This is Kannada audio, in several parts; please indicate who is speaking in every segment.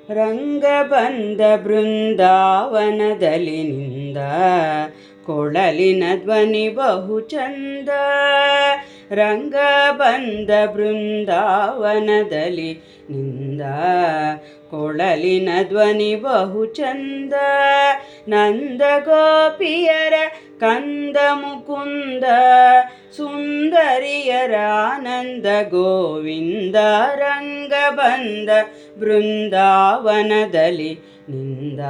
Speaker 1: ರಂಗ ಬಂದ ಬೃಂದಾವನದಲ್ಲಿ ನಿಂದ, ಕೊಳಲಿನ ಧ್ವನಿ ಬಹು ಚಂದ. ರಂಗ ಬಂದ ಬೃಂದಾವನದಲ್ಲಿ ನಿಂದ, ಕೊಳಲಿನ ಧ್ವನಿ ಬಹು ಚಂದ. ನಂದ ಗೋಪಿಯರ ಕಂದ ಮುಕುಂದ, ಸುಂದರಿಯರ ಆನಂದ ಗೋವಿಂದ. ರಂಗ ಬಂದ ಬೃಂದಾವನದಲ್ಲಿ ನಿಂದ,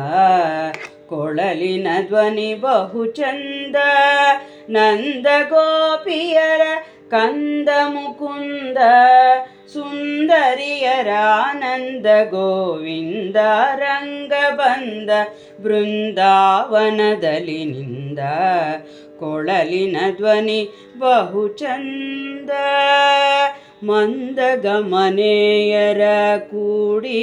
Speaker 1: ಕೊಳಲಿನ ಧ್ವನಿ ಬಹು ಚಂದ. ನಂದ ಗೋಪಿಯರ ಕಂದ ಮುಕುಂದ, ಸುಂದರಿಯರ ಆನಂದ ಗೋವಿಂದ. ರಂಗ ಬಂದ ಬೃಂದಾವನದಲ್ಲಿ ನಿಂದ, ಕೊಳಲಿನ ಧ್ವನಿ ಬಹು ಚಂದ. ಮಂದ ಗಮನೆಯರ ಕೂಡಿ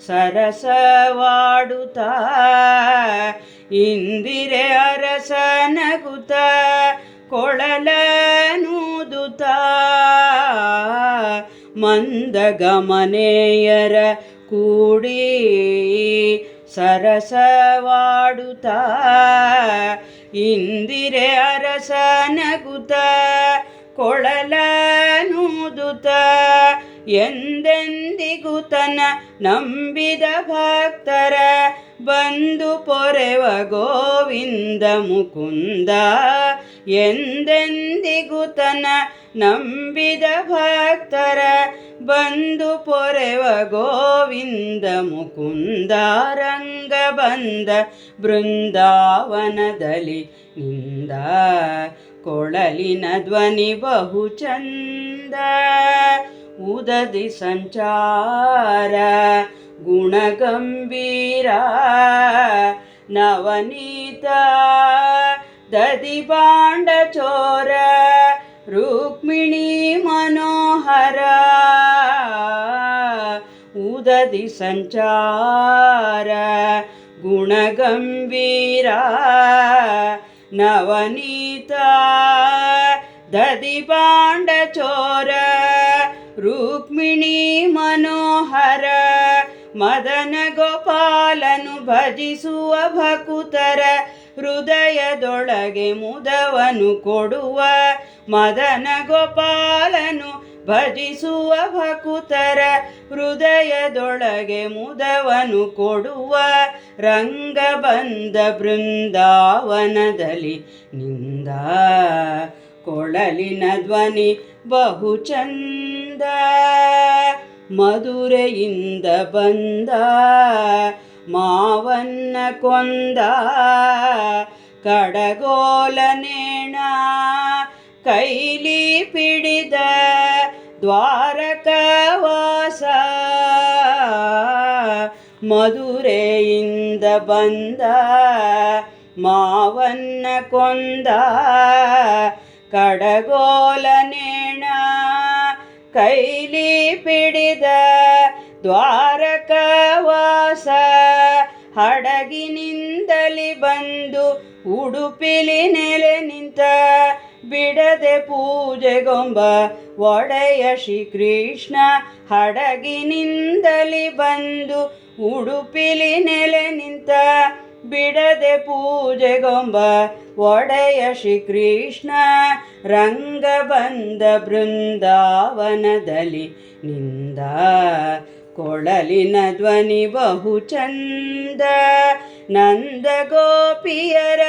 Speaker 1: ಸರಸವಾಡುತ್ತಾ, ಇಂದಿರೆ ಅರಸನಗುತ್ತ ಕೊಳಲನೂದುತ್ತಾ. ಮಂದ ಗಮನೆಯರ ಕೂಡಿ ಸರಸವಾಡುತ್ತಾ, ಇಂದಿರೆ ಅರಸನಗುತ್ತ ಕೊಳಲನೂದುತ್ತ. ಎಂದೆಂದಿಗೂ ತನ್ನ ನಂಬಿದ ಭಕ್ತರ ಬಂದು ಪೊರೆವ ಗೋವಿಂದ ಮುಕುಂದ. ಎಂದೆಂದಿಗೂ ತನ್ನ ನಂಬಿದ ಭಕ್ತರ ಬಂದು ಪೊರೆವ ಗೋವಿಂದ ಮುಕುಂದ. ರಂಗ ಬಂದ ಬೃಂದಾವನದಲ್ಲಿ ನಿಂದ, ಕೊಳಲಿನ ಧ್ವನಿ ಬಹು ಚಂದ. ಉದದಿ ಸಂಚಾರ ಗುಣಗಂಭೀರ ನವನೀತ, ದದಿಬಾಂಡ ಚೋರ ರುಕ್ಮಿಣಿ ಮನೋಹರ. ಉದದಿ ಸಂಚಾರ ಗುಣಗಂಭೀರ ನವನೀತ, ದದಿಬಾಂಡ ಚೋರ ರುಕ್ಮಿಣಿ ಮನೋಹರ. ಮದನ ಗೋಪಾಲನು ಭಜಿಸುವ ಭಕುತರ ಹೃದಯದೊಳಗೆ ಮುದವನು ಕೊಡುವ. ಮದನ ಗೋಪಾಲನು ಭಜಿಸುವ ಭಕುತರ ಹೃದಯದೊಳಗೆ ಮುದವನು ಕೊಡುವ. ರಂಗ ಬಂದ ಬೃಂದಾವನದಲ್ಲಿ ನಿಂದ, ಕೊಳಲಿನ ಧ್ವನಿ ಬಹು ಚಂದ. ಮಧುರೆಯಿಂದ ಬಂದ ಮಾವನ್ನ ಕೊಂದ, ಕಡಗೋಲನೇಣ ಕೈಲಿ ಪಿಡಿದ ದ್ವಾರಕವಾಸ. ಮಧುರೆಯಿಂದ ಬಂದ ಮಾವನ್ನ ಕೊಂದ, ಕಡಗೋಲನೇಣ ಕೈಲಿ ಪಿಡಿದ ದ್ವಾರಕವಾಸ. ಹಡಗಿನಿಂದಲಿ ಬಂದು ಉಡುಪಿಲಿ ನೆಲೆ ನಿಂತ, ಬಿಡದೆ ಪೂಜೆಗೊಂಬ ಒಡೆಯ ಶ್ರೀಕೃಷ್ಣ. ಹಡಗಿನಿಂದಲಿ ಬಂದು ಉಡುಪಿಲಿ ನೆಲೆ ನಿಂತ, ಬಿಡದೆ ಪೂಜೆಗೊಂಬ ಒಡೆಯ ಶ್ರೀಕೃಷ್ಣ. ರಂಗ ಬಂದ ಬೃಂದಾವನದಲ್ಲಿ ನಿಂದ, ಕೊಳಲಿನ ಧ್ವನಿ ಬಹು ಚಂದ. ನಂದ ಗೋಪಿಯರ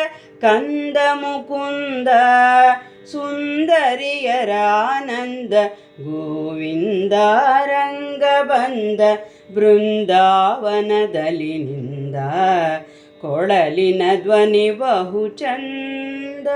Speaker 1: ಕಂದ ಮುಕುಂದ, ಸುಂದರಿಯರ ಆನಂದ ಗೋವಿಂದ. ರಂಗ ಬಂದ ಬೃಂದಾವನದಲ್ಲಿ ನಿಂದ, ಕೊಳಲಿನ ಧ್ವನಿ ಬಹು ಚಂದ.